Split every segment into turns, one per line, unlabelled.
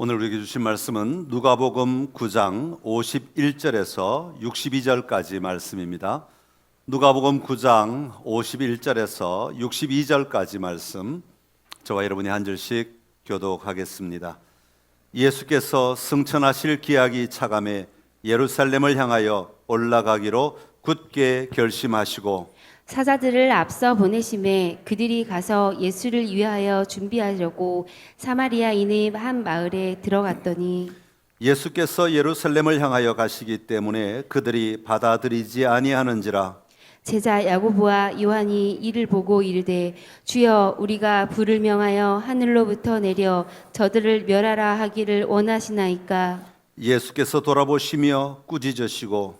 오늘 우리에게 주신 말씀은 누가복음 9장 51절에서 62절까지 말씀입니다. 누가복음 9장 51절에서 62절까지 말씀, 저와 여러분이 한 절씩 교독하겠습니다. 예수께서 승천하실 기약이 차감해 예루살렘을 향하여 올라가기로 굳게 결심하시고
사자들을 앞서 보내심에 그들이 가서 예수를 위하여 준비하려고 사마리아인의 한 마을에 들어갔더니
예수께서 예루살렘을 향하여 가시기 때문에 그들이 받아들이지 아니하는지라.
제자 야고보와 요한이 이를 보고 이르되 주여 우리가 불을 명하여 하늘로부터 내려 저들을 멸하라 하기를 원하시나이까.
예수께서 돌아보시며 꾸짖으시고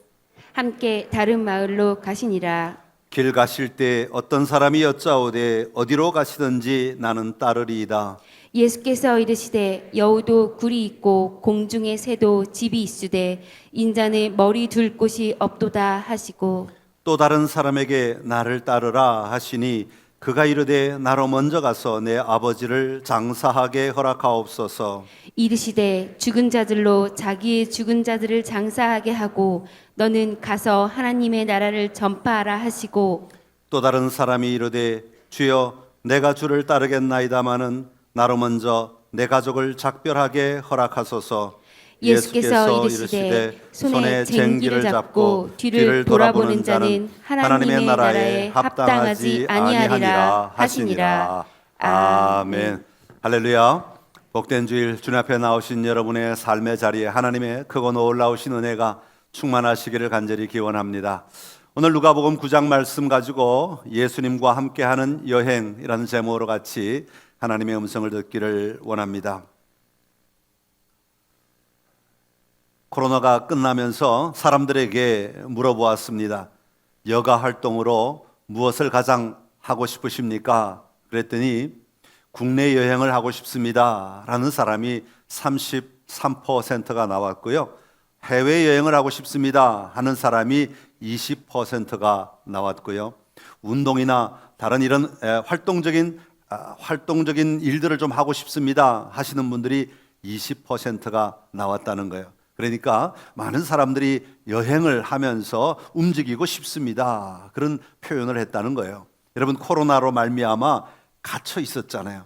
함께 다른 마을로 가시니라.
길 가실 때 어떤 사람이 여짜오되 어디로 가시든지 나는 따르리이다.
예수께서 이르시되 여우도 굴이 있고 공중의 새도 집이 있으되 인자는 머리 둘 곳이 없도다 하시고
또 다른 사람에게 나를 따르라 하시니 그가 이르되 나로 먼저 가서 내 아버지를 장사하게 허락하옵소서.
이르시되 죽은 자들로 자기의 죽은 자들을 장사하게 하고 너는 가서 하나님의 나라를 전파하라 하시고
또 다른 사람이 이르되 주여 내가 주를 따르겠나이다마는 나로 먼저 내 가족을 작별하게 허락하소서.
예수께서 이르시되 손에 쟁기를 잡고 뒤를 돌아보는 자는 하나님의 나라에 합당하지 아니하리라 하시니라.
아멘. 할렐루야. 복된 주일 주님 앞에 나오신 여러분의 삶의 자리에 하나님의 크고 놀라우신 은혜가 충만하시기를 간절히 기원합니다. 오늘 누가복음 9장 말씀 가지고 예수님과 함께하는 여행이라는 제목으로 같이 하나님의 음성을 듣기를 원합니다. 코로나가 끝나면서 사람들에게 물어보았습니다. 여가 활동으로 무엇을 가장 하고 싶으십니까? 그랬더니 국내 여행을 하고 싶습니다 라는 사람이 33%가 나왔고요, 해외여행을 하고 싶습니다 하는 사람이 20%가 나왔고요, 운동이나 다른 이런 활동적인 일들을 좀 하고 싶습니다 하시는 분들이 20%가 나왔다는 거예요. 그러니까 많은 사람들이 여행을 하면서 움직이고 싶습니다, 그런 표현을 했다는 거예요. 여러분, 코로나로 말미암아 갇혀 있었잖아요.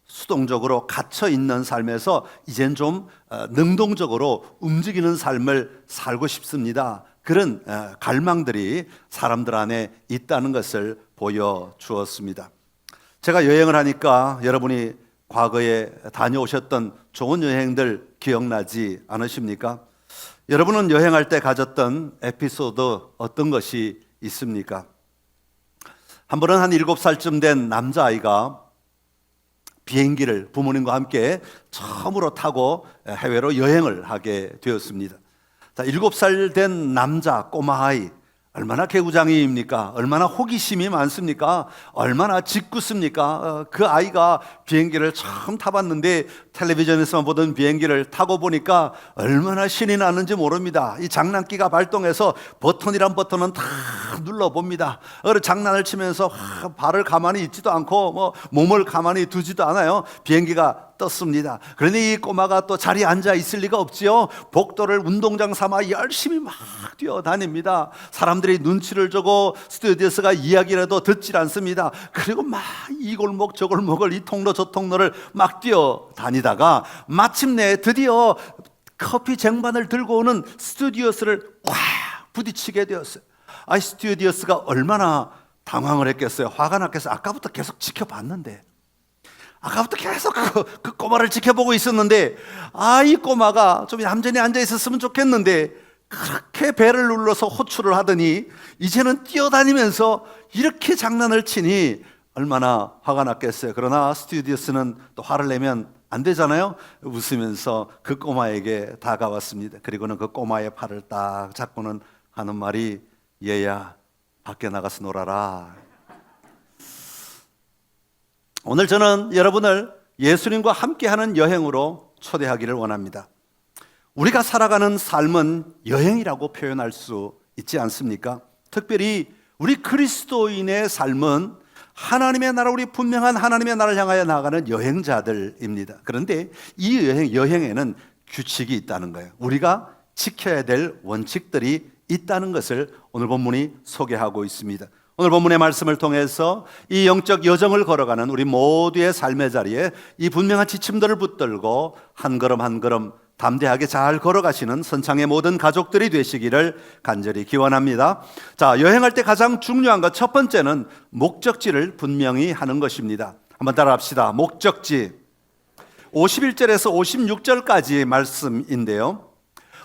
수동적으로 갇혀 있는 삶에서 이젠 좀 능동적으로 움직이는 삶을 살고 싶습니다, 그런 갈망들이 사람들 안에 있다는 것을 보여주었습니다. 제가 여행을 하니까 여러분이 과거에 다녀오셨던 좋은 여행들 기억나지 않으십니까? 여러분은 여행할 때 가졌던 에피소드 어떤 것이 있습니까? 한 번은 한 7살쯤 된 남자아이가 비행기를 부모님과 함께 처음으로 타고 해외로 여행을 하게 되었습니다. 7살 된 남자 꼬마아이, 얼마나 개구장이입니까? 얼마나 호기심이 많습니까? 얼마나 짓궂습니까? 그 아이가 비행기를 처음 타봤는데 텔레비전에서만 보던 비행기를 타고 보니까 얼마나 신이 나는지 모릅니다. 이 장난기가 발동해서 버튼이란 버튼은 다 눌러봅니다. 장난을 치면서 발을 가만히 있지도 않고 몸을 가만히 두지도 않아요. 비행기가 떴습니다. 그러니 이 꼬마가 또 자리에 앉아 있을 리가 없지요. 복도를 운동장 삼아 열심히 막 뛰어다닙니다. 사람들이 눈치를 주고 스튜어디스가 이야기라도 듣질 않습니다. 그리고 막 이 골목 저 골목을 이 통로 저 통로를 막 뛰어다니다가 마침내 드디어 커피 쟁반을 들고 오는 스튜어디스를 꽉 부딪히게 되었어요. 스튜어디스가 얼마나 당황을 했겠어요. 화가 났겠어요. 아까부터 계속 지켜봤는데, 아까부터 계속 그 꼬마를 지켜보고 있었는데, 이 꼬마가 좀 얌전히 앉아 있었으면 좋겠는데 그렇게 배를 눌러서 호출을 하더니 이제는 뛰어다니면서 이렇게 장난을 치니 얼마나 화가 났겠어요. 그러나 스튜어디스는 또 화를 내면 안 되잖아요. 웃으면서 그 꼬마에게 다가왔습니다. 그리고는 그 꼬마의 팔을 딱 잡고는 하는 말이, 얘야 밖에 나가서 놀아라. 오늘 저는 여러분을 예수님과 함께하는 여행으로 초대하기를 원합니다. 우리가 살아가는 삶은 여행이라고 표현할 수 있지 않습니까? 특별히 우리 그리스도인의 삶은 하나님의 나라, 우리 분명한 하나님의 나라를 향하여 나아가는 여행자들입니다. 그런데 이 여행에는 규칙이 있다는 거예요. 우리가 지켜야 될 원칙들이 있다는 것을 오늘 본문이 소개하고 있습니다. 오늘 본문의 말씀을 통해서 이 영적 여정을 걸어가는 우리 모두의 삶의 자리에 이 분명한 지침들을 붙들고 한 걸음 한 걸음 담대하게 잘 걸어가시는 선창의 모든 가족들이 되시기를 간절히 기원합니다. 자, 여행할 때 가장 중요한 것 첫 번째는 목적지를 분명히 하는 것입니다. 한번 따라합시다. 목적지. 51절에서 56절까지의 말씀인데요.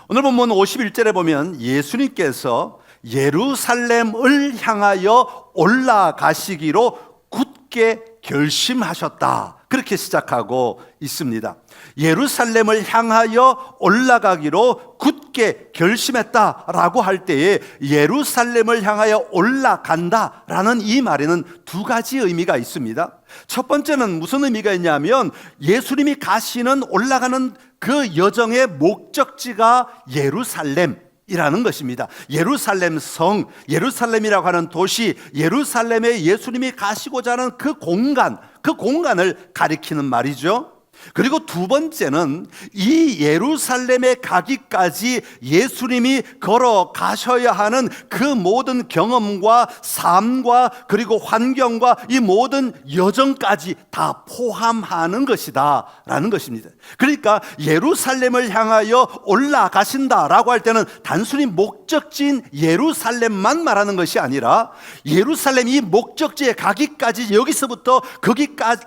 오늘 본문 51절에 보면 예수님께서 예루살렘을 향하여 올라가시기로 굳게 결심하셨다. 그렇게 시작하고 있습니다. 예루살렘을 향하여 올라가기로 굳게 결심했다라고 할 때에 예루살렘을 향하여 올라간다라는 이 말에는 두 가지 의미가 있습니다. 첫 번째는 무슨 의미가 있냐면 예수님이 가시는 올라가는 그 여정의 목적지가 예루살렘이라는 것입니다. 예루살렘 성, 예루살렘이라고 하는 도시, 예루살렘에 예수님이 가시고자 하는 그 공간을 가리키는 말이죠. 그리고 두 번째는 이 예루살렘에 가기까지 예수님이 걸어가셔야 하는 그 모든 경험과 삶과 그리고 환경과 이 모든 여정까지 다 포함하는 것이다 라는 것입니다. 그러니까 예루살렘을 향하여 올라가신다라고 할 때는 단순히 목적지인 예루살렘만 말하는 것이 아니라 예루살렘 이 목적지에 가기까지 여기서부터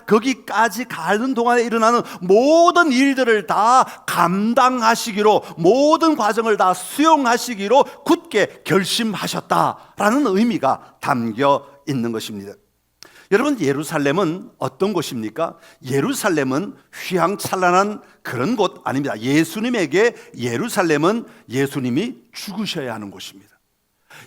거기까지 가는 동안에 일어나는 모든 일들을 다 감당하시기로, 모든 과정을 다 수용하시기로 굳게 결심하셨다라는 의미가 담겨 있는 것입니다. 여러분, 예루살렘은 어떤 곳입니까? 예루살렘은 휘황찬란한 그런 곳 아닙니다. 예수님에게 예루살렘은 예수님이 죽으셔야 하는 곳입니다.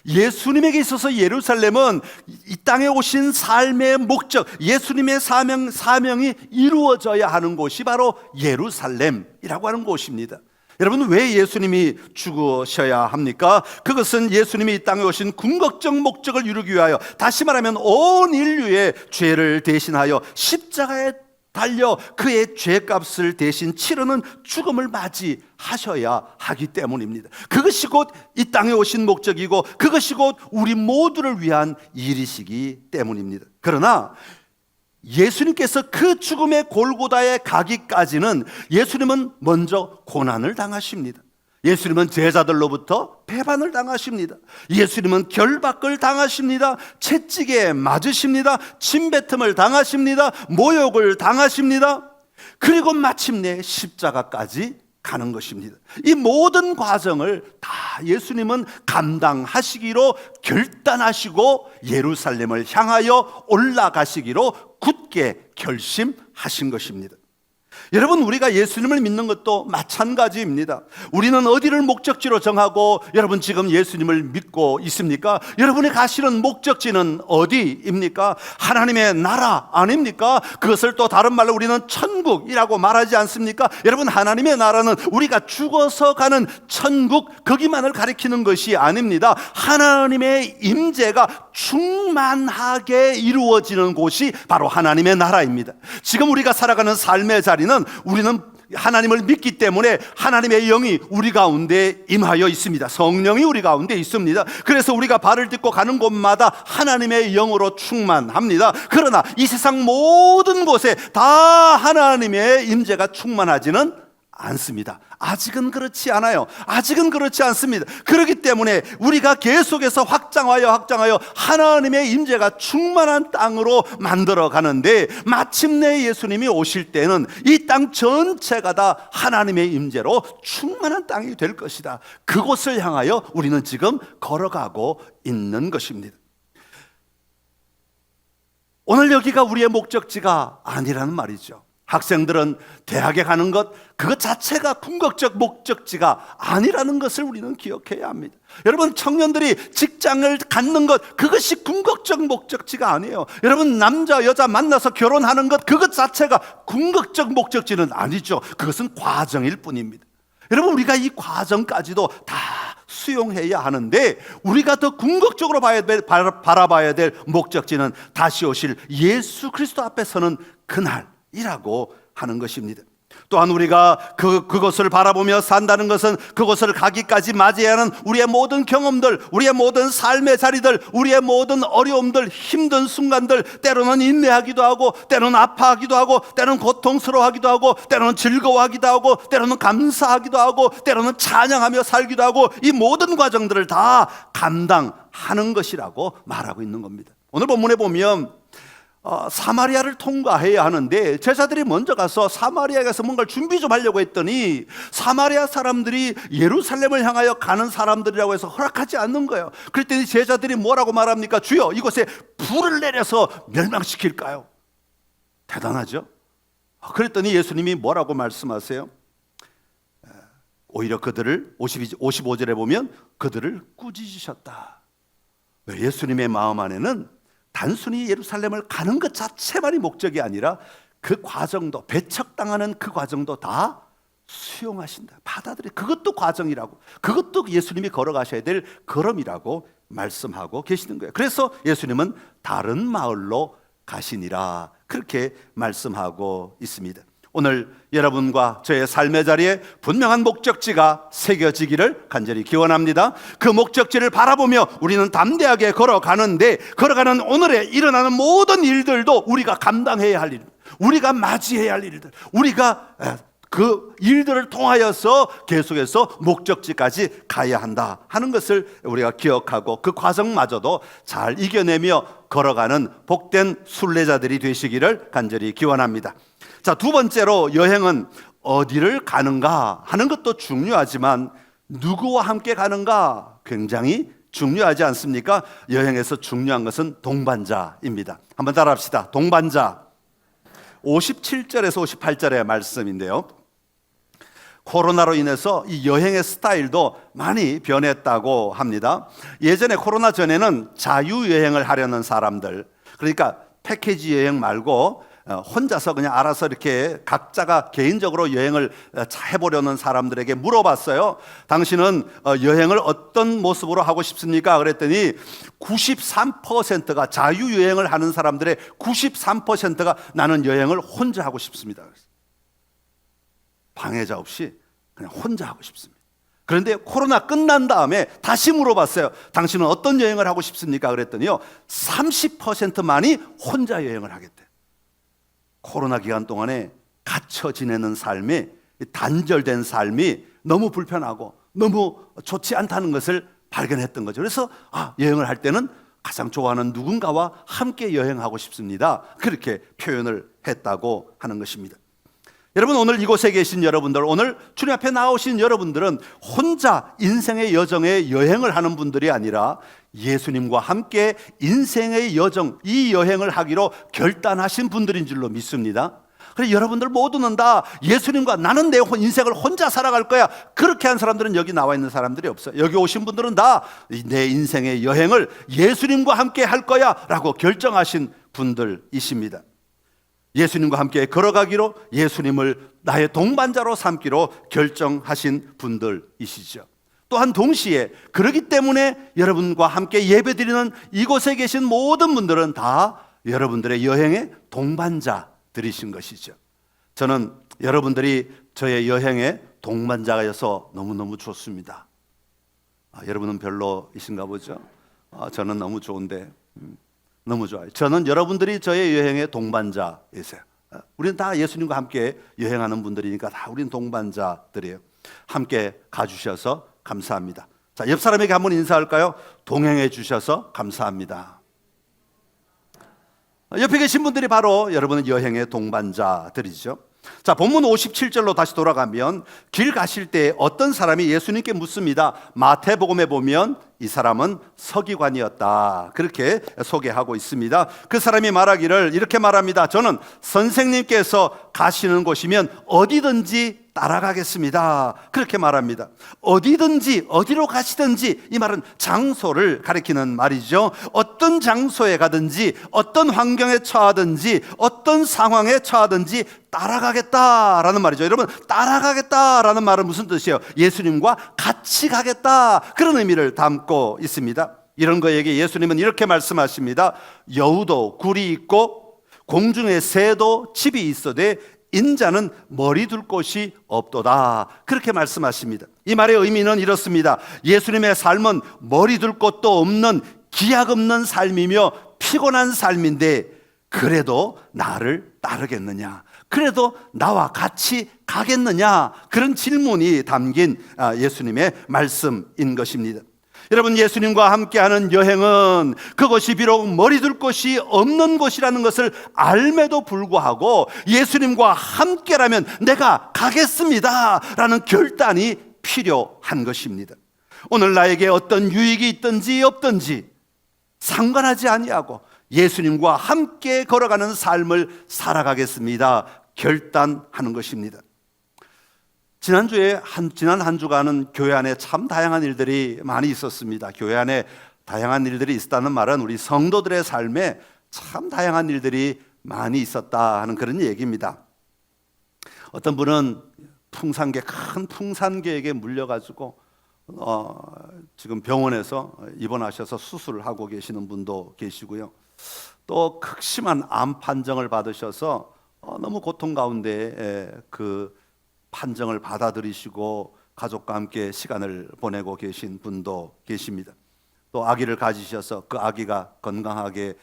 예수님에게 있어서 예루살렘은 이 땅에 오신 삶의 목적, 예수님의 사명이 이루어져야 하는 곳이 바로 예루살렘이라고 하는 곳입니다. 여러분, 왜 예수님이 죽으셔야 합니까? 그것은 예수님이 이 땅에 오신 궁극적 목적을 이루기 위하여, 다시 말하면 온 인류의 죄를 대신하여 십자가에 달려 그의 죄값을 대신 치르는 죽음을 맞이하셔야 하기 때문입니다. 그것이 곧 이 땅에 오신 목적이고 그것이 곧 우리 모두를 위한 일이시기 때문입니다. 그러나 예수님께서 그 죽음의 골고다에 가기까지는 예수님은 먼저 고난을 당하십니다. 예수님은 제자들로부터 배반을 당하십니다. 예수님은 결박을 당하십니다. 채찍에 맞으십니다. 침뱉음을 당하십니다. 모욕을 당하십니다. 그리고 마침내 십자가까지 가는 것입니다. 이 모든 과정을 다 예수님은 감당하시기로 결단하시고 예루살렘을 향하여 올라가시기로 굳게 결심하신 것입니다. 여러분, 우리가 예수님을 믿는 것도 마찬가지입니다. 우리는 어디를 목적지로 정하고 여러분 지금 예수님을 믿고 있습니까? 여러분이 가시는 목적지는 어디입니까? 하나님의 나라 아닙니까? 그것을 또 다른 말로 우리는 천국이라고 말하지 않습니까? 여러분, 하나님의 나라는 우리가 죽어서 가는 천국, 거기만을 가리키는 것이 아닙니다. 하나님의 임재가 충만하게 이루어지는 곳이 바로 하나님의 나라입니다. 지금 우리가 살아가는 삶의 자리는 우리는 하나님을 믿기 때문에 하나님의 영이 우리 가운데 임하여 있습니다. 성령이 우리 가운데 있습니다. 그래서 우리가 발을 딛고 가는 곳마다 하나님의 영으로 충만합니다. 그러나 이 세상 모든 곳에 다 하나님의 임재가 충만하지는 않습니다. 아직은 그렇지 않아요. 아직은 그렇지 않습니다. 그렇기 때문에 우리가 계속해서 확장하여 하나님의 임재가 충만한 땅으로 만들어 가는데, 마침내 예수님이 오실 때는 이 땅 전체가 다 하나님의 임재로 충만한 땅이 될 것이다. 그곳을 향하여 우리는 지금 걸어가고 있는 것입니다. 오늘 여기가 우리의 목적지가 아니라는 말이죠. 학생들은 대학에 가는 것, 그것 자체가 궁극적 목적지가 아니라는 것을 우리는 기억해야 합니다. 여러분, 청년들이 직장을 갖는 것, 그것이 궁극적 목적지가 아니에요. 여러분, 남자 여자 만나서 결혼하는 것, 그것 자체가 궁극적 목적지는 아니죠. 그것은 과정일 뿐입니다. 여러분, 우리가 이 과정까지도 다 수용해야 하는데 우리가 더 궁극적으로 바라봐야 될 목적지는 다시 오실 예수 그리스도 앞에 서는 그날이라고 하는 것입니다. 또한 우리가 그것을 바라보며 산다는 것은 그것을 가기까지 맞이해야 하는 우리의 모든 경험들, 우리의 모든 삶의 자리들, 우리의 모든 어려움들, 힘든 순간들, 때로는 인내하기도 하고, 때로는 아파하기도 하고, 때로는 고통스러워하기도 하고, 때로는 즐거워하기도 하고, 때로는 감사하기도 하고, 때로는 찬양하며 살기도 하고, 이 모든 과정들을 다 감당하는 것이라고 말하고 있는 겁니다. 오늘 본문에 보면 사마리아를 통과해야 하는데 제자들이 먼저 가서 사마리아에 가서 뭔가 준비 좀 하려고 했더니 사마리아 사람들이 예루살렘을 향하여 가는 사람들이라고 해서 허락하지 않는 거예요. 그랬더니 제자들이 뭐라고 말합니까? 주여, 이곳에 불을 내려서 멸망시킬까요? 대단하죠? 그랬더니 예수님이 뭐라고 말씀하세요? 오히려 그들을 55절에 보면 그들을 꾸짖으셨다. 예수님의 마음 안에는 단순히 예루살렘을 가는 것 자체만이 목적이 아니라 그 과정도, 배척당하는 그 과정도 다 수용하신다, 받아들여. 그것도 과정이라고, 그것도 예수님이 걸어가셔야 될 걸음이라고 말씀하고 계시는 거예요. 그래서 예수님은 다른 마을로 가시니라, 그렇게 말씀하고 있습니다. 오늘 여러분과 저의 삶의 자리에 분명한 목적지가 새겨지기를 간절히 기원합니다. 그 목적지를 바라보며 우리는 담대하게 걸어가는데, 걸어가는 오늘에 일어나는 모든 일들도 우리가 감당해야 할 일, 우리가 맞이해야 할 일들, 우리가 그 일들을 통하여서 계속해서 목적지까지 가야 한다 하는 것을 우리가 기억하고 그 과정마저도 잘 이겨내며 걸어가는 복된 순례자들이 되시기를 간절히 기원합니다. 자, 두 번째로 여행은 어디를 가는가 하는 것도 중요하지만 누구와 함께 가는가 굉장히 중요하지 않습니까? 여행에서 중요한 것은 동반자입니다. 한번 따라합시다. 동반자. 57절에서 58절의 말씀인데요, 코로나로 인해서 이 여행의 스타일도 많이 변했다고 합니다. 예전에 코로나 전에는 자유여행을 하려는 사람들, 그러니까 패키지 여행 말고 혼자서 그냥 알아서 이렇게 각자가 개인적으로 여행을 해보려는 사람들에게 물어봤어요. 당신은 여행을 어떤 모습으로 하고 싶습니까? 그랬더니 93%가, 자유여행을 하는 사람들의 93%가 나는 여행을 혼자 하고 싶습니다. 방해자 없이 그냥 혼자 하고 싶습니다. 그런데 코로나 끝난 다음에 다시 물어봤어요. 당신은 어떤 여행을 하고 싶습니까? 그랬더니요, 30%만이 혼자 여행을 하겠대요. 코로나 기간 동안에 갇혀 지내는 삶이, 단절된 삶이 너무 불편하고 너무 좋지 않다는 것을 발견했던 거죠. 그래서 여행을 할 때는 가장 좋아하는 누군가와 함께 여행하고 싶습니다, 그렇게 표현을 했다고 하는 것입니다. 여러분, 오늘 이곳에 계신 여러분들, 오늘 주님 앞에 나오신 여러분들은 혼자 인생의 여정에 여행을 하는 분들이 아니라 예수님과 함께 인생의 여정, 이 여행을 하기로 결단하신 분들인 줄로 믿습니다. 그래서 여러분들 모두는 다 예수님과 나는 내 인생을 혼자 살아갈 거야, 그렇게 한 사람들은 여기 나와 있는 사람들이 없어요. 여기 오신 분들은 다 내 인생의 여행을 예수님과 함께 할 거야 라고 결정하신 분들이십니다. 예수님과 함께 걸어가기로, 예수님을 나의 동반자로 삼기로 결정하신 분들이시죠. 또한 동시에 그렇기 때문에 여러분과 함께 예배드리는 이곳에 계신 모든 분들은 다 여러분들의 여행의 동반자들이신 것이죠. 저는 여러분들이 저의 여행의 동반자여서 너무너무 좋습니다. 여러분은 별로이신가 보죠? 저는 너무 좋은데, 너무 좋아요. 저는 여러분들이 저의 여행의 동반자이세요. 우리는 다 예수님과 함께 여행하는 분들이니까 다 우리는 동반자들이에요. 함께 가주셔서 감사합니다. 자, 옆 사람에게 한번 인사할까요? 동행해 주셔서 감사합니다. 옆에 계신 분들이 바로 여러분의 여행의 동반자들이죠. 자, 본문 57절로 다시 돌아가면 길 가실 때 어떤 사람이 예수님께 묻습니다. 마태복음에 보면 이 사람은 서기관이었다. 그렇게 소개하고 있습니다. 그 사람이 말하기를 이렇게 말합니다. 저는 선생님께서 가시는 곳이면 어디든지 따라가겠습니다. 그렇게 말합니다. 어디든지 어디로 가시든지, 이 말은 장소를 가리키는 말이죠. 어떤 장소에 가든지 어떤 환경에 처하든지 어떤 상황에 처하든지 따라가겠다라는 말이죠. 여러분, 따라가겠다라는 말은 무슨 뜻이에요? 예수님과 같이 가겠다, 그런 의미를 담고 있습니다. 이런 거에게 예수님은 이렇게 말씀하십니다. 여우도 굴이 있고 공중에 새도 집이 있어되 인자는 머리 둘 곳이 없도다. 그렇게 말씀하십니다. 이 말의 의미는 이렇습니다. 예수님의 삶은 머리 둘 곳도 없는 기약 없는 삶이며 피곤한 삶인데, 그래도 나를 따르겠느냐? 그래도 나와 같이 가겠느냐? 그런 질문이 담긴 예수님의 말씀인 것입니다. 여러분, 예수님과 함께하는 여행은 그것이 비록 머리 둘 곳이 없는 곳이라는 것을 알매도 불구하고 예수님과 함께라면 내가 가겠습니다 라는 결단이 필요한 것입니다. 오늘 나에게 어떤 유익이 있든지 없든지 상관하지 아니하고 예수님과 함께 걸어가는 삶을 살아가겠습니다, 결단하는 것입니다. 지난 한 주간은 교회 안에 참 다양한 일들이 많이 있었습니다. 교회 안에 다양한 일들이 있었다는 말은 우리 성도들의 삶에 참 다양한 일들이 많이 있었다 하는 그런 얘기입니다. 어떤 분은 큰 풍산계에게 물려가지고 지금 병원에서 입원하셔서 수술을 하고 계시는 분도 계시고요. 또 극심한 암 판정을 받으셔서 너무 고통 가운데 그 판정을 받아들이시고 가족과 함께 시간을 보내고 계신 분도 계십니다. 또 아기를 가지셔서 그 아기가 건강하게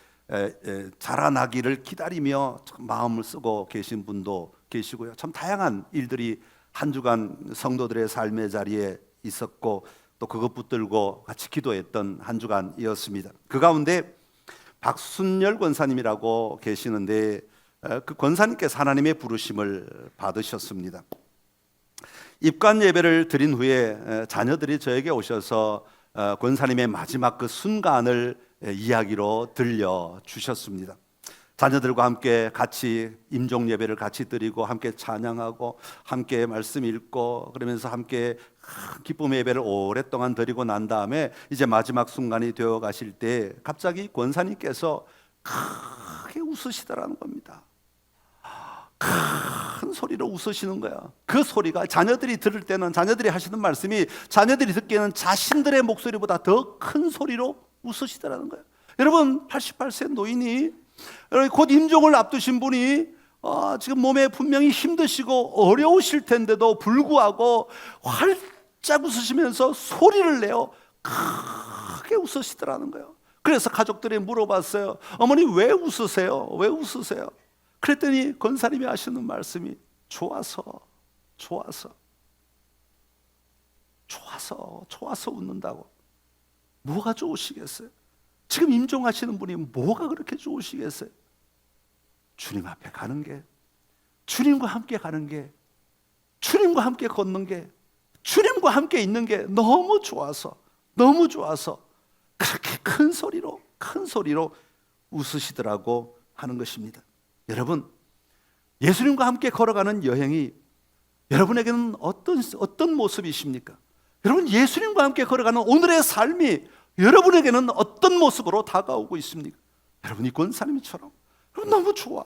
자라나기를 기다리며 마음을 쓰고 계신 분도 계시고요. 참 다양한 일들이 한 주간 성도들의 삶의 자리에 있었고, 또 그것 붙들고 같이 기도했던 한 주간이었습니다. 그 가운데 박순열 권사님이라고 계시는데, 그 권사님께서 하나님의 부르심을 받으셨습니다. 입관 예배를 드린 후에 자녀들이 저에게 오셔서 권사님의 마지막 그 순간을 이야기로 들려주셨습니다. 자녀들과 함께 같이 임종 예배를 같이 드리고 함께 찬양하고 함께 말씀 읽고 그러면서 함께 기쁨의 예배를 오랫동안 드리고 난 다음에 이제 마지막 순간이 되어 가실 때 갑자기 권사님께서 크게 웃으시더라는 겁니다. 큰 소리로 웃으시는 거야. 그 소리가 자녀들이 들을 때는, 자녀들이 하시는 말씀이 자녀들이 듣기에는 자신들의 목소리보다 더 큰 소리로 웃으시더라는 거예요. 여러분, 88세 노인이, 곧 임종을 앞두신 분이 지금 몸에 분명히 힘드시고 어려우실 텐데도 불구하고 활짝 웃으시면서 소리를 내어 크게 웃으시더라는 거예요. 그래서 가족들이 물어봤어요. 어머니, 왜 웃으세요? 왜 웃으세요? 그랬더니 권사님이 하시는 말씀이 좋아서 웃는다고. 뭐가 좋으시겠어요? 지금 임종하시는 분이 뭐가 그렇게 좋으시겠어요? 주님 앞에 가는 게, 주님과 함께 가는 게, 주님과 함께 걷는 게, 주님과 함께 있는 게 너무 좋아서 그렇게 큰 소리로 웃으시더라고 하는 것입니다. 여러분, 예수님과 함께 걸어가는 여행이 여러분에게는 어떤 모습이십니까? 여러분, 예수님과 함께 걸어가는 오늘의 삶이 여러분에게는 어떤 모습으로 다가오고 있습니까? 여러분, 이 권사님처럼 너무 좋아.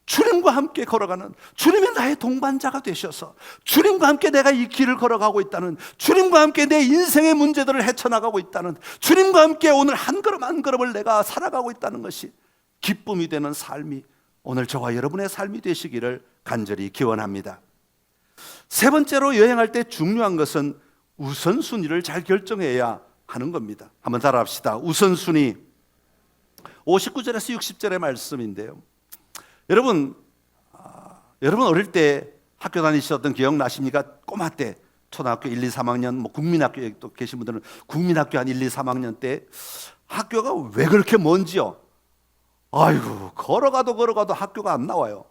주님과 함께 걸어가는, 주님이 나의 동반자가 되셔서 주님과 함께 내가 이 길을 걸어가고 있다는, 주님과 함께 내 인생의 문제들을 헤쳐나가고 있다는, 주님과 함께 오늘 한 걸음 한 걸음을 내가 살아가고 있다는 것이 기쁨이 되는 삶이 오늘 저와 여러분의 삶이 되시기를 간절히 기원합니다. 세 번째로, 여행할 때 중요한 것은 우선순위를 잘 결정해야 하는 겁니다. 한번 따라합시다. 우선순위. 59절에서 60절의 말씀인데요. 여러분 어릴 때 학교 다니셨던 기억 나십니까? 꼬마 때, 초등학교 1, 2, 3학년, 국민학교에 또 계신 분들은 국민학교 한 1, 2, 3학년 때 학교가 왜 그렇게 먼지요? 아이고, 걸어가도 학교가 안 나와요.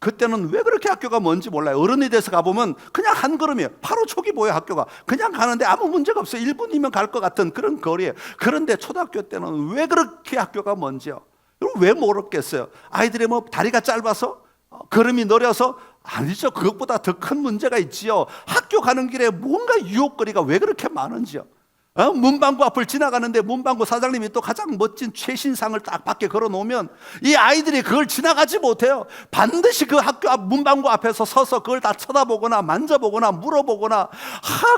그때는 왜 그렇게 학교가 뭔지 몰라요. 어른이 돼서 가보면 그냥 한 걸음이에요. 바로 초기 보여 학교가. 그냥 가는데 아무 문제가 없어요. 1분이면 갈 것 같은 그런 거리예요. 그런데 초등학교 때는 왜 그렇게 학교가 뭔지요? 여러분 왜 모르겠어요? 아이들이 뭐 다리가 짧아서? 걸음이 느려서? 아니죠. 그것보다 더 큰 문제가 있지요. 학교 가는 길에 뭔가 유혹거리가 왜 그렇게 많은지요. 문방구 앞을 지나가는데 문방구 사장님이 또 가장 멋진 최신상을 딱 밖에 걸어놓으면 이 아이들이 그걸 지나가지 못해요. 반드시 그 학교 앞 문방구 앞에서 서서 그걸 다 쳐다보거나 만져보거나 물어보거나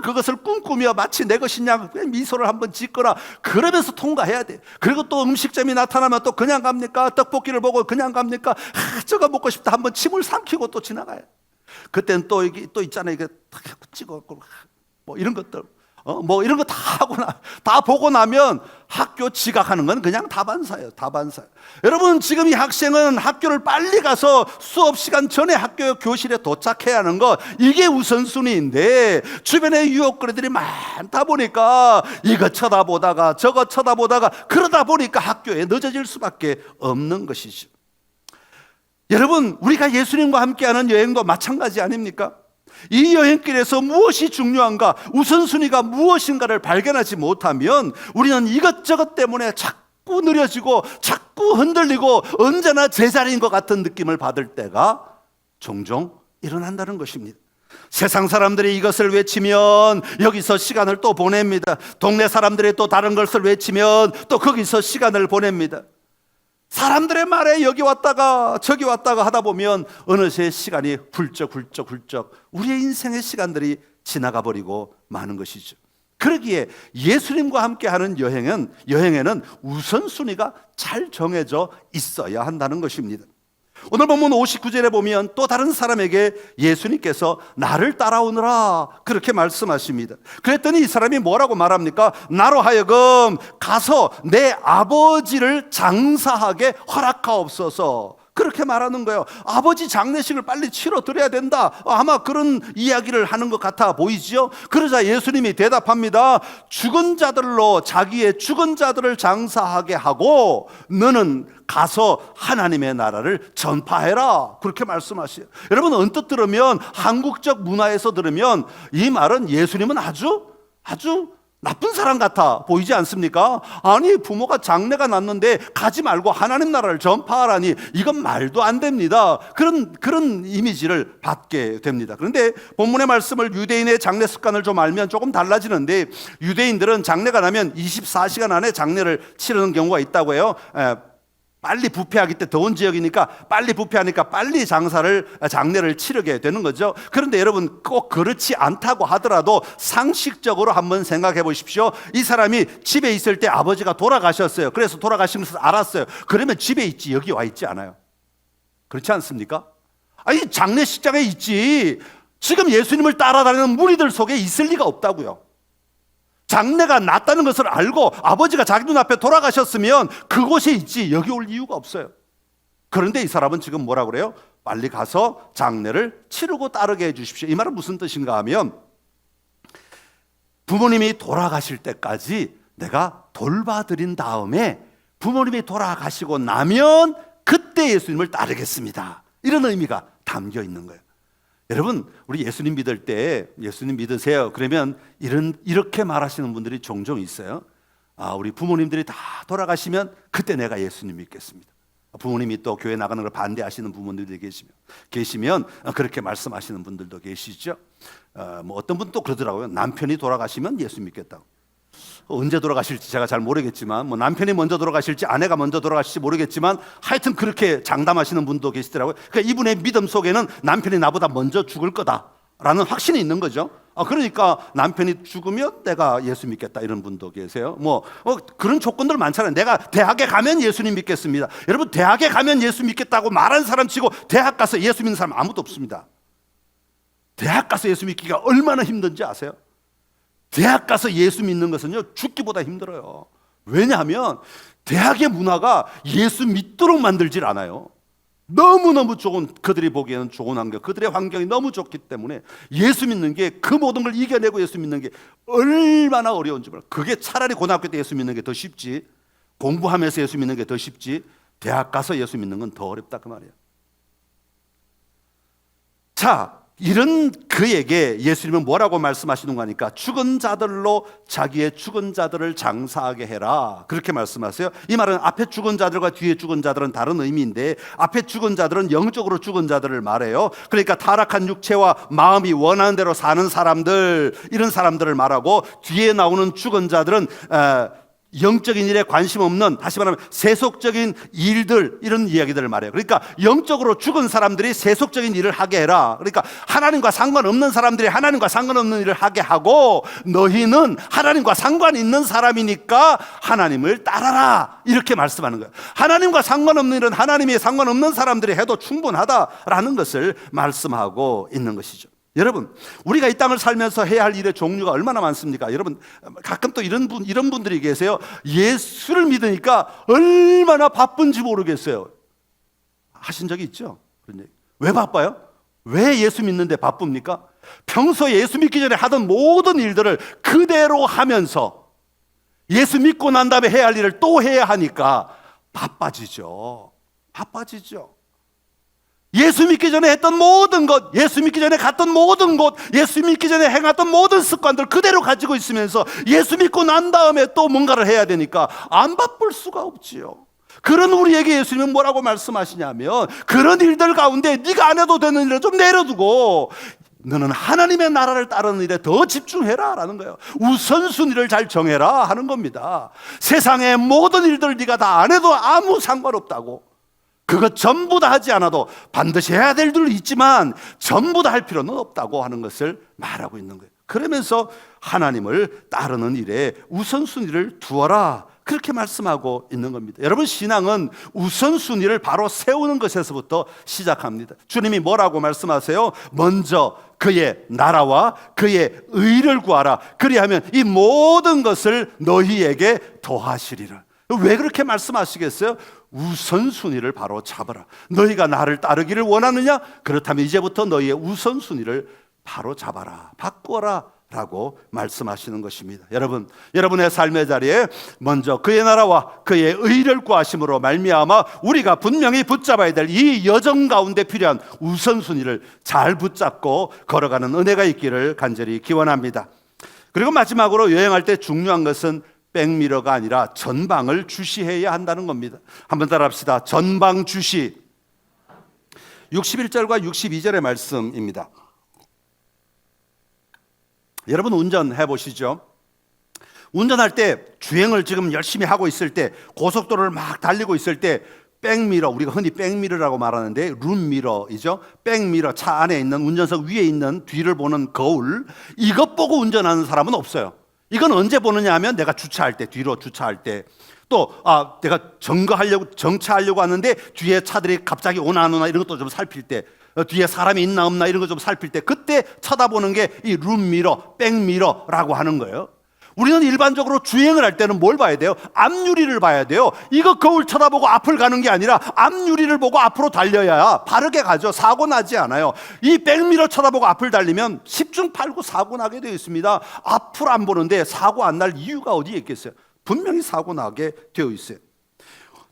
그것을 꿈꾸며 마치 내 것이냐 미소를 한번 짓거나 그러면서 통과해야 돼. 그리고 또 음식점이 나타나면 또 그냥 갑니까? 떡볶이를 보고 그냥 갑니까? 저거 먹고 싶다 한번 침을 삼키고 또 지나가요. 그때는 또 이게 또 있잖아요. 이게 탁 찍어 뭐 이런 것들. 뭐 이런 거 다 다 보고 나면 학교 지각하는 건 그냥 다반사예요. 다반사. 여러분 지금 이 학생은 학교를 빨리 가서 수업 시간 전에 학교 교실에 도착해야 하는 거 이게 우선순위인데 주변에 유혹거리들이 많다 보니까 이거 쳐다보다가 저거 쳐다보다가 그러다 보니까 학교에 늦어질 수밖에 없는 것이죠. 여러분 우리가 예수님과 함께하는 여행도 마찬가지 아닙니까? 이 여행길에서 무엇이 중요한가, 우선순위가 무엇인가를 발견하지 못하면 우리는 이것저것 때문에 자꾸 느려지고 자꾸 흔들리고 언제나 제자리인 것 같은 느낌을 받을 때가 종종 일어난다는 것입니다. 세상 사람들이 이것을 외치면 여기서 시간을 또 보냅니다. 동네 사람들이 또 다른 것을 외치면 또 거기서 시간을 보냅니다. 사람들의 말에 여기 왔다가 저기 왔다가 하다 보면 어느새 시간이 훌쩍 우리의 인생의 시간들이 지나가 버리고 마는 것이죠. 그러기에 예수님과 함께하는 여행에는 우선순위가 잘 정해져 있어야 한다는 것입니다. 오늘 본문 59절에 보면 또 다른 사람에게 예수님께서 나를 따라오너라 그렇게 말씀하십니다. 그랬더니 이 사람이 뭐라고 말합니까? 나로 하여금 가서 내 아버지를 장사하게 허락하옵소서 그렇게 말하는 거예요. 아버지 장례식을 빨리 치러 드려야 된다. 아마 그런 이야기를 하는 것 같아 보이지요? 그러자 예수님이 대답합니다. 죽은 자들로 자기의 죽은 자들을 장사하게 하고 너는 가서 하나님의 나라를 전파해라 그렇게 말씀하셔요. 여러분 언뜻 들으면 한국적 문화에서 들으면 이 말은 예수님은 아주 나쁜 사람 같아 보이지 않습니까? 아니 부모가 장례가 났는데 가지 말고 하나님 나라를 전파하라니 이건 말도 안 됩니다. 그런 이미지를 받게 됩니다. 그런데 본문의 말씀을 유대인의 장례 습관을 좀 알면 조금 달라지는데 유대인들은 장례가 나면 24시간 안에 장례를 치르는 경우가 있다고 해요. 빨리 부패하기 때 더운 지역이니까 빨리 부패하니까 빨리 장례를 치르게 되는 거죠. 그런데 여러분 꼭 그렇지 않다고 하더라도 상식적으로 한번 생각해 보십시오. 이 사람이 집에 있을 때 아버지가 돌아가셨어요. 그래서 돌아가신 것을 알았어요. 그러면 집에 있지 여기 와 있지 않아요. 그렇지 않습니까? 아니 장례식장에 있지 지금 예수님을 따라다니는 무리들 속에 있을 리가 없다고요. 장례가 났다는 것을 알고 아버지가 자기 눈앞에 돌아가셨으면 그곳에 있지 여기 올 이유가 없어요. 그런데 이 사람은 지금 뭐라 그래요? 빨리 가서 장례를 치르고 따르게 해주십시오. 이 말은 무슨 뜻인가 하면 부모님이 돌아가실 때까지 내가 돌봐드린 다음에 부모님이 돌아가시고 나면 그때 예수님을 따르겠습니다. 이런 의미가 담겨 있는 거예요. 여러분 우리 예수님 믿을 때 예수님 믿으세요 그러면 이렇게 말하시는 분들이 종종 있어요. 우리 부모님들이 다 돌아가시면 그때 내가 예수님 믿겠습니다. 부모님이 또 교회 나가는 걸 반대하시는 부모님들이 계시면 그렇게 말씀하시는 분들도 계시죠. 뭐 어떤 분 또 그러더라고요. 남편이 돌아가시면 예수 믿겠다고. 언제 돌아가실지 제가 잘 모르겠지만 뭐 남편이 먼저 돌아가실지 아내가 먼저 돌아가실지 모르겠지만 하여튼 그렇게 장담하시는 분도 계시더라고요. 그러니까 이분의 믿음 속에는 남편이 나보다 먼저 죽을 거다라는 확신이 있는 거죠. 그러니까 남편이 죽으면 내가 예수 믿겠다 이런 분도 계세요. 그런 조건들 많잖아요. 내가 대학에 가면 예수님 믿겠습니다. 여러분 대학에 가면 예수 믿겠다고 말하는 사람 치고 대학 가서 예수 믿는 사람 아무도 없습니다. 대학 가서 예수 믿기가 얼마나 힘든지 아세요? 대학 가서 예수 믿는 것은요 죽기보다 힘들어요. 왜냐하면 대학의 문화가 예수 믿도록 만들질 않아요. 너무너무 좋은 그들이 보기에는 좋은 환경, 그들의 환경이 너무 좋기 때문에 예수 믿는 게 그 모든 걸 이겨내고 예수 믿는 게 얼마나 어려운지 몰라요. 그게 차라리 고등학교 때 예수 믿는 게 더 쉽지 공부하면서 예수 믿는 게 더 쉽지 대학 가서 예수 믿는 건 더 어렵다 그 말이에요. 자, 이런 그에게 예수님은 뭐라고 말씀하시는 거니까 죽은 자들로 자기의 죽은 자들을 장사하게 해라, 그렇게 말씀하세요. 이 말은 앞에 죽은 자들과 뒤에 죽은 자들은 다른 의미인데, 앞에 죽은 자들은 영적으로 죽은 자들을 말해요. 그러니까 타락한 육체와 마음이 원하는 대로 사는 사람들, 이런 사람들을 말하고, 뒤에 나오는 죽은 자들은 영적인 일에 관심 없는, 다시 말하면 세속적인 일들, 이런 이야기들을 말해요. 그러니까 영적으로 죽은 사람들이 세속적인 일을 하게 해라. 그러니까 하나님과 상관없는 사람들이 하나님과 상관없는 일을 하게 하고, 너희는 하나님과 상관 있는 사람이니까 하나님을 따라라, 이렇게 말씀하는 거예요. 하나님과 상관없는 일은 하나님이 상관없는 사람들이 해도 충분하다라는 것을 말씀하고 있는 것이죠. 여러분, 우리가 이 땅을 살면서 해야 할 일의 종류가 얼마나 많습니까? 여러분, 가끔 또 이런 분들이 계세요. 예수를 믿으니까 얼마나 바쁜지 모르겠어요. 하신 적이 있죠? 그런 얘기. 왜 바빠요? 왜 예수 믿는데 바쁩니까? 평소에 예수 믿기 전에 하던 모든 일들을 그대로 하면서 예수 믿고 난 다음에 해야 할 일을 또 해야 하니까 바빠지죠. 예수 믿기 전에 했던 모든 것, 예수 믿기 전에 갔던 모든 곳, 예수 믿기 전에 행했던 모든 습관들 그대로 가지고 있으면서 예수 믿고 난 다음에 또 뭔가를 해야 되니까 안 바쁠 수가 없지요. 그런 우리에게 예수님은 뭐라고 말씀하시냐면, 그런 일들 가운데 네가 안 해도 되는 일을 좀 내려두고 너는 하나님의 나라를 따르는 일에 더 집중해라 라는 거예요. 우선순위를 잘 정해라 하는 겁니다. 세상의 모든 일들 네가 다 안 해도 아무 상관없다고, 그거 전부 다 하지 않아도 반드시 해야 될 일도 있지만 전부 다 할 필요는 없다고 하는 것을 말하고 있는 거예요. 그러면서 하나님을 따르는 일에 우선순위를 두어라, 그렇게 말씀하고 있는 겁니다. 여러분, 신앙은 우선순위를 바로 세우는 것에서부터 시작합니다. 주님이 뭐라고 말씀하세요? 먼저 그의 나라와 그의 의를 구하라, 그리하면 이 모든 것을 너희에게 더하시리라. 왜 그렇게 말씀하시겠어요? 우선순위를 바로 잡아라. 너희가 나를 따르기를 원하느냐? 그렇다면 이제부터 너희의 우선순위를 바로 잡아라, 바꾸어라 라고 말씀하시는 것입니다. 여러분, 여러분의 삶의 자리에 먼저 그의 나라와 그의 의를 구하심으로 말미암아 우리가 분명히 붙잡아야 될 이 여정 가운데 필요한 우선순위를 잘 붙잡고 걸어가는 은혜가 있기를 간절히 기원합니다. 그리고 마지막으로, 여행할 때 중요한 것은 백미러가 아니라 전방을 주시해야 한다는 겁니다. 한번 따라합시다. 전방 주시. 61절과 62절의 말씀입니다. 여러분, 운전해 보시죠. 운전할 때, 주행을 지금 열심히 하고 있을 때, 고속도로를 막 달리고 있을 때 백미러, 우리가 흔히 백미러라고 말하는데 룸미러이죠. 백미러, 차 안에 있는, 운전석 위에 있는 뒤를 보는 거울, 이것 보고 운전하는 사람은 없어요. 이건 언제 보느냐 하면 내가 주차할 때, 뒤로 주차할 때, 또 내가 정차하려고 하는데 뒤에 차들이 갑자기 오나 안 오나 이런 것도 좀 살필 때, 뒤에 사람이 있나 없나 이런 거 좀 살필 때, 그때 쳐다보는 게 이 룸미러, 백미러라고 하는 거예요. 우리는 일반적으로 주행을 할 때는 뭘 봐야 돼요? 앞유리를 봐야 돼요. 이거 거울 쳐다보고 앞을 가는 게 아니라 앞유리를 보고 앞으로 달려야 바르게 가죠. 사고 나지 않아요. 이 백미러 쳐다보고 앞을 달리면 10중 8구 사고 나게 되어 있습니다. 앞을 안 보는데 사고 안 날 이유가 어디에 있겠어요? 분명히 사고 나게 되어 있어요.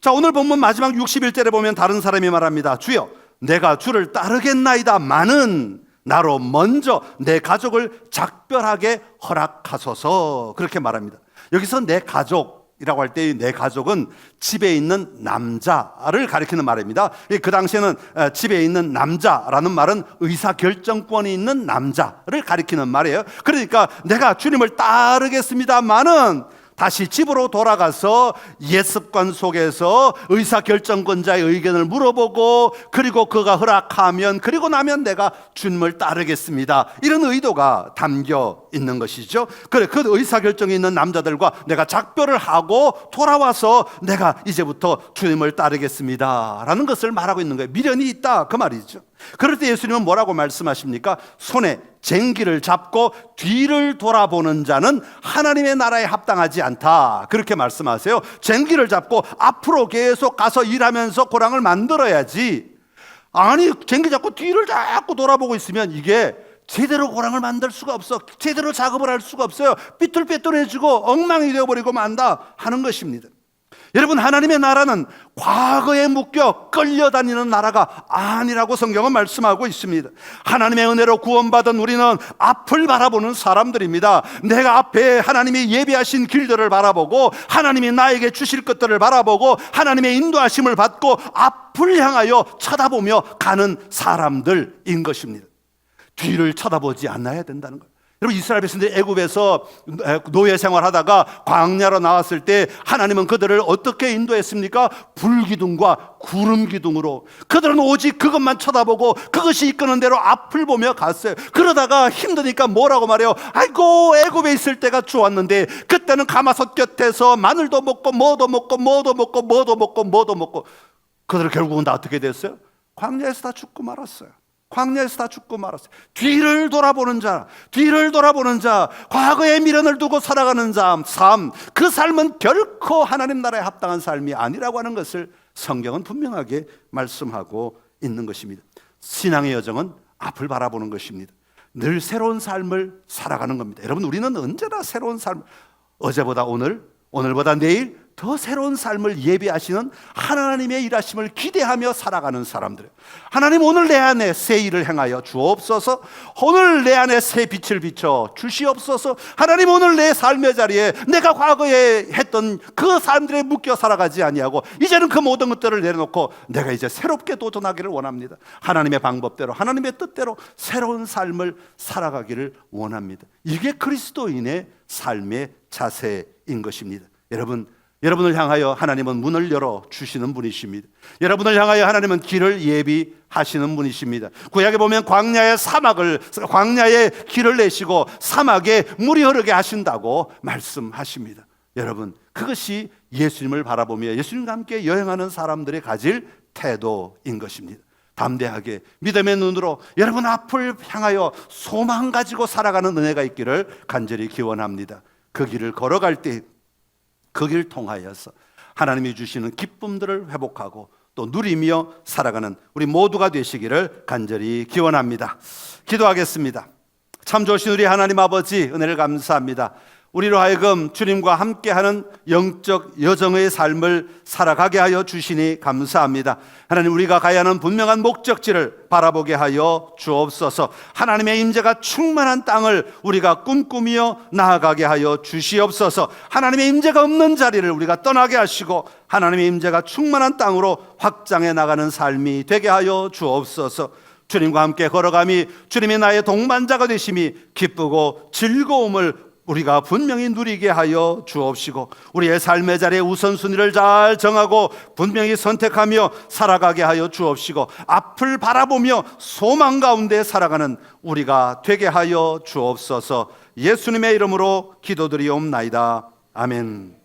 자, 오늘 본문 마지막 61절에 보면 다른 사람이 말합니다. 주여, 내가 주를 따르겠나이다마는 나로 먼저 내 가족을 작별하게 허락하소서, 그렇게 말합니다. 여기서 내 가족이라고 할 때 내 가족은 집에 있는 남자를 가리키는 말입니다. 그 당시에는 집에 있는 남자라는 말은 의사결정권이 있는 남자를 가리키는 말이에요. 그러니까 내가 주님을 따르겠습니다마는 다시 집으로 돌아가서 옛 습관 속에서 의사결정권자의 의견을 물어보고, 그리고 그가 허락하면, 그리고 나면 내가 주님을 따르겠습니다, 이런 의도가 담겨 있는 것이죠. 그래, 그 의사결정이 있는 남자들과 내가 작별을 하고 돌아와서 내가 이제부터 주님을 따르겠습니다 라는 것을 말하고 있는 거예요. 미련이 있다, 그 말이죠. 그럴 때 예수님은 뭐라고 말씀하십니까? 손에 쟁기를 잡고 뒤를 돌아보는 자는 하나님의 나라에 합당하지 않다, 그렇게 말씀하세요. 쟁기를 잡고 앞으로 계속 가서 일하면서 고랑을 만들어야지, 아니 쟁기 잡고 뒤를 자꾸 돌아보고 있으면 이게 제대로 고랑을 만들 수가 없어. 제대로 작업을 할 수가 없어요. 삐뚤빼뚤해지고 엉망이 되어버리고 만다 하는 것입니다. 여러분, 하나님의 나라는 과거에 묶여 끌려다니는 나라가 아니라고 성경은 말씀하고 있습니다. 하나님의 은혜로 구원받은 우리는 앞을 바라보는 사람들입니다. 내가 앞에 하나님이 예비하신 길들을 바라보고 하나님이 나에게 주실 것들을 바라보고 하나님의 인도하심을 받고 앞을 향하여 쳐다보며 가는 사람들인 것입니다. 뒤를 쳐다보지 않아야 된다는 거예요. 여러분, 이스라엘 백성들이 애굽에서 노예 생활하다가 광야로 나왔을 때 하나님은 그들을 어떻게 인도했습니까? 불기둥과 구름기둥으로. 그들은 오직 그것만 쳐다보고 그것이 이끄는 대로 앞을 보며 갔어요. 그러다가 힘드니까 뭐라고 말해요? 아이고, 애굽에 있을 때가 좋았는데 그때는 가마솥 곁에서 마늘도 먹고 뭐도 먹고 뭐도 먹고 뭐도 먹고 뭐도 먹고. 그들 결국은 다 어떻게 됐어요? 광야에서 다 죽고 말았어요. 광야에서 다 죽고 말았어요. 뒤를 돌아보는 자, 뒤를 돌아보는 자, 과거의 미련을 두고 살아가는 삶, 그 삶은 결코 하나님 나라에 합당한 삶이 아니라고 하는 것을 성경은 분명하게 말씀하고 있는 것입니다. 신앙의 여정은 앞을 바라보는 것입니다. 늘 새로운 삶을 살아가는 겁니다. 여러분, 우리는 언제나 새로운 삶, 어제보다 오늘, 오늘보다 내일 더 새로운 삶을 예비하시는 하나님의 일하심을 기대하며 살아가는 사람들. 하나님, 오늘 내 안에 새 일을 행하여 주옵소서. 오늘 내 안에 새 빛을 비춰 주시옵소서. 하나님, 오늘 내 삶의 자리에 내가 과거에 했던 그 삶들에 묶여 살아가지 아니하고 이제는 그 모든 것들을 내려놓고 내가 이제 새롭게 도전하기를 원합니다. 하나님의 방법대로, 하나님의 뜻대로 새로운 삶을 살아가기를 원합니다. 이게 그리스도인의 삶의 자세인 것입니다. 여러분을 향하여 하나님은 문을 열어 주시는 분이십니다. 여러분을 향하여 하나님은 길을 예비하시는 분이십니다. 구약에 보면 광야의 길을 내시고 사막에 물이 흐르게 하신다고 말씀하십니다. 여러분, 그것이 예수님을 바라보며 예수님과 함께 여행하는 사람들이 가질 태도인 것입니다. 담대하게 믿음의 눈으로 여러분 앞을 향하여 소망 가지고 살아가는 은혜가 있기를 간절히 기원합니다. 그 길을 걸어갈 때 그 길 통하여서 하나님이 주시는 기쁨들을 회복하고 또 누리며 살아가는 우리 모두가 되시기를 간절히 기원합니다. 기도하겠습니다. 참 좋으신 우리 하나님 아버지, 은혜를 감사합니다. 우리로 하여금 주님과 함께하는 영적 여정의 삶을 살아가게 하여 주시니 감사합니다. 하나님, 우리가 가야 하는 분명한 목적지를 바라보게 하여 주옵소서. 하나님의 임재가 충만한 땅을 우리가 꿈꾸며 나아가게 하여 주시옵소서. 하나님의 임재가 없는 자리를 우리가 떠나게 하시고 하나님의 임재가 충만한 땅으로 확장해 나가는 삶이 되게 하여 주옵소서. 주님과 함께 걸어감이 주님이 나의 동반자가 되심이 기쁘고 즐거움을 우리가 분명히 누리게 하여 주옵시고 우리의 삶의 자리에 우선순위를 잘 정하고 분명히 선택하며 살아가게 하여 주옵시고 앞을 바라보며 소망 가운데 살아가는 우리가 되게 하여 주옵소서. 예수님의 이름으로 기도드리옵나이다. 아멘.